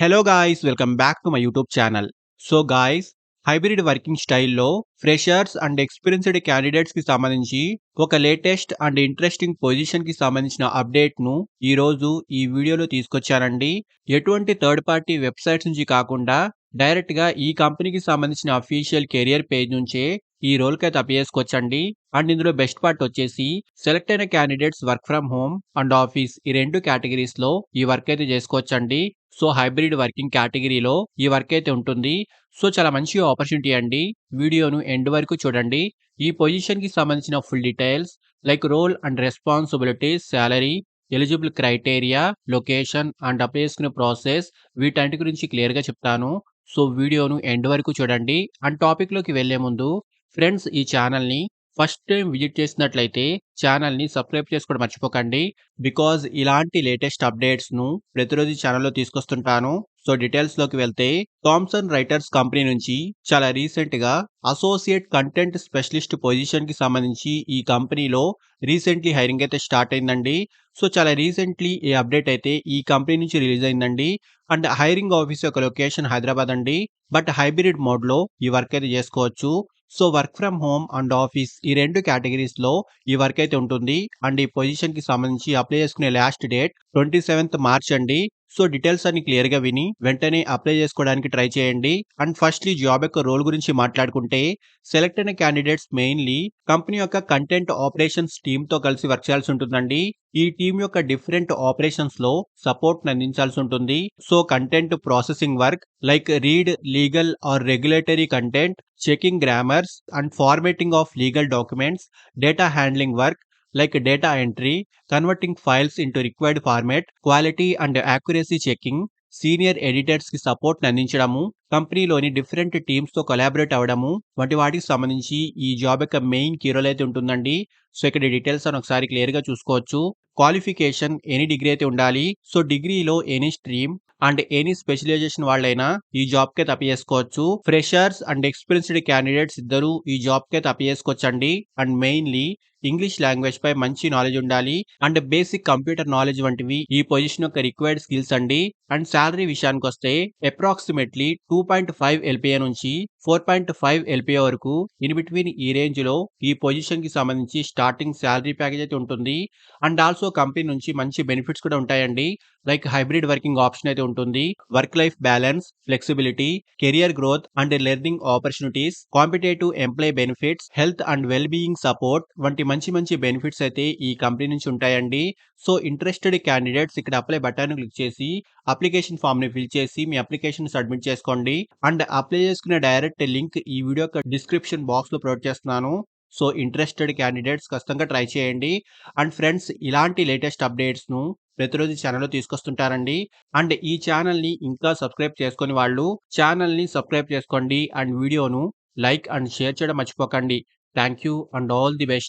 Hello guys, welcome back to my YouTube channel. So guys, hybrid working స్టైల్లో freshers and experienced క్యాండిడేట్స్కి సంబంధించి ఒక latest and interesting పొజిషన్కి సంబంధించిన అప్డేట్ను ఈరోజు ఈ వీడియోలో తీసుకొచ్చానండి. ఎటువంటి థర్డ్ పార్టీ వెబ్సైట్స్ నుంచి కాకుండా డైరెక్ట్గా ఈ కంపెనీకి సంబంధించిన అఫీషియల్ కెరియర్ పేజ్ నుంచే ఈ రోల్కి అయితే అప్లై చేసుకోవచ్చండి. అండ్ ఇందులో బెస్ట్ పార్ట్ వచ్చేసి సెలెక్ట్ అయిన candidates work from home and office ఈ రెండు కేటగిరీస్లో ఈ వర్క్ అయితే చేసుకోవచ్చండి. సో హైబ్రిడ్ వర్కింగ్ కేటగిరీలో ఈ వర్క్ అయితే ఉంటుంది. సో చాలా మంచి ఆపర్చునిటీ అండి. వీడియోను ఎండ్ వరకు చూడండి. ఈ పొజిషన్కి సంబంధించిన full details like role and responsibilities, salary, eligible criteria, location and apply చేసుకునే ప్రాసెస్ వీటన్నిటి గురించి క్లియర్గా చెప్తాను. సో వీడియోను ఎండ్ వరకు చూడండి. అండ్ టాపిక్లోకి వెళ్లే ముందు ఫ్రెండ్స్, ఈ ఛానల్ని ఫస్ట్ టైం విజిట్ చేసినట్లయితే ఛానల్ని సబ్స్క్రైబ్ చేసుకోవడం మర్చిపోకండి. బికాజ్ ఇలాంటి లేటెస్ట్ అప్డేట్స్ను ప్రతిరోజు ఛానల్లో తీసుకొస్తుంటాను. సో డీటెయిల్స్లోకి వెళ్తే థామ్సన్ రైటర్స్ కంపెనీ నుంచి చాలా రీసెంట్గా అసోసియేట్ కంటెంట్ స్పెషలిస్ట్ పొజిషన్కి సంబంధించి ఈ కంపెనీలో రీసెంట్లీ హైరింగ్ అయితే స్టార్ట్ అయిందండి. సో చాలా రీసెంట్లీ ఈ అప్డేట్ అయితే ఈ కంపెనీ నుంచి రిలీజ్ అయిందండి. అండ్ హైరింగ్ ఆఫీస్ యొక్క లొకేషన్ హైదరాబాద్ అండి. బట్ హైబ్రిడ్ మోడ్లో ఈ వర్క్ అయితే చేసుకోవచ్చు. So work from home and office ఈ రెండు కేటగిరీస్లో ఈ వర్క్ అయితే ఉంటుంది. అండ్ ఈ పొజిషన్కి సంబంధించి అప్లై చేసుకునే లాస్ట్ డేట్ 27th మార్చ్ అండి. సో డీటెయిల్స్ అన్ని క్లియర్గా విని వెంటనే అప్లై చేసుకోవడానికి ట్రై చేయండి. అండ్ ఫస్ట్ ఈ జాబ్ యొక్క రోల్ గురించి మాట్లాడుకుంటే సెలెక్ట్ అయిన క్యాండిడేట్స్ మెయిన్లీ కంపెనీ యొక్క కంటెంట్ ఆపరేషన్స్ టీమ్తో కలిసి వర్క్ చేయాల్సి ఉంటుందండి. ఈ టీమ్ యొక్క డిఫరెంట్ ఆపరేషన్స్ లో సపోర్ట్ అందించాల్సి ఉంటుంది. So content processing work like read legal are regulatory content, checking grammars and formatting of legal documents, data handling work like data entry, converting files into required format, quality and accuracy checking, senior editors కి support అందించడము, కంపెనీలోని different teams తో collaborate అవ్వడము వంటి వాటికి సంబంధించి ఈ job యొక్క main key role అయితే ఉంటుందండి. సో ఇక్కడ డీటెయిల్స్ అని ఒకసారి క్లియర్ గా చూసుకోవచ్చు. క్వాలిఫికేషన్ ఎనీ డిగ్రీ అయితే ఉండాలి. సో డిగ్రీలో any stream and any specialisation వాళ్ళైనా ఈ జాబ్ కి అప్లై చేసుకోవచ్చు. ఫ్రెషర్స్ అండ్ ఎక్స్పీరియన్స్డ్ క్యాండిడేట్స్ ఇద్దరు ఈ జాబ్ కి అప్లై చేసుకోవచ్చండి. అండ్ మెయిన్లీ ఇంగ్లీష్ లాంగ్వేజ్ పై మంచి నాలెడ్జ్ ఉండాలి. అండ్ బేసిక్ కంప్యూటర్ నాలెడ్జ్ వంటివి ఈ పొజిషన్ యొక్క రిక్వైర్డ్ స్కిల్స్ అండి. అండ్ శాలరీ విషయానికి వస్తే అప్రాక్సిమేట్లీ 2.5 LPA నుంచి 4.5 LPA వరకు ఇన్ బిట్వీన్ ఈ రేంజ్ లో ఈ పొజిషన్ కి సంబంధించి స్టార్టింగ్ శాలరీ ప్యాకేజ్ అయితే ఉంటుంది. అండ్ ఆల్సో కంపెనీ నుంచి మంచి బెనిఫిట్స్ కూడా ఉంటాయండి. లైక్ హైబ్రిడ్ వర్కింగ్ ఆప్షన్ అయితే ఉంటుంది, work life balance, flexibility, career growth and learning opportunities, competitive employ benefits, health and well being support వంటి మంచి మంచి బెనిఫిట్స్ అయితే ఈ కంపెనీ నుంచి ఉంటాయండి. సో ఇంట్రెస్టెడ్ క్యాండిడేట్స్ ఇక్కడ అప్లై బటన్ క్లిక్ చేసి అప్లికేషన్ ఫామ్ ని ఫిల్ చేసి మీ అప్లికేషన్ సబ్మిట్ చేసుకోండి. అండ్ అప్లై చేసుకునే డైరెక్ట్ లింక్ ఈ వీడియో డిస్క్రిప్షన్ బాక్స్ లో ప్రొవైడ్ చేస్తున్నాను. సో ఇంట్రెస్టెడ్ క్యాండిడేట్స్ ఖచ్చితంగా ట్రై చేయండి. అండ్ ఫ్రెండ్స్, ఇలాంటి లేటెస్ట్ అప్డేట్స్ ను ప్రతిరోజు ఛానల్లో తీసుకొస్తుంటారండి. అండ్ ఈ ఛానల్ ని ఇంకా సబ్స్క్రైబ్ చేసుకుని వాళ్ళు ఛానల్ ని సబ్స్క్రైబ్ చేసుకోండి. అండ్ వీడియోను లైక్ అండ్ షేర్ చేయడం మర్చిపోకండి. Thank you and all the best.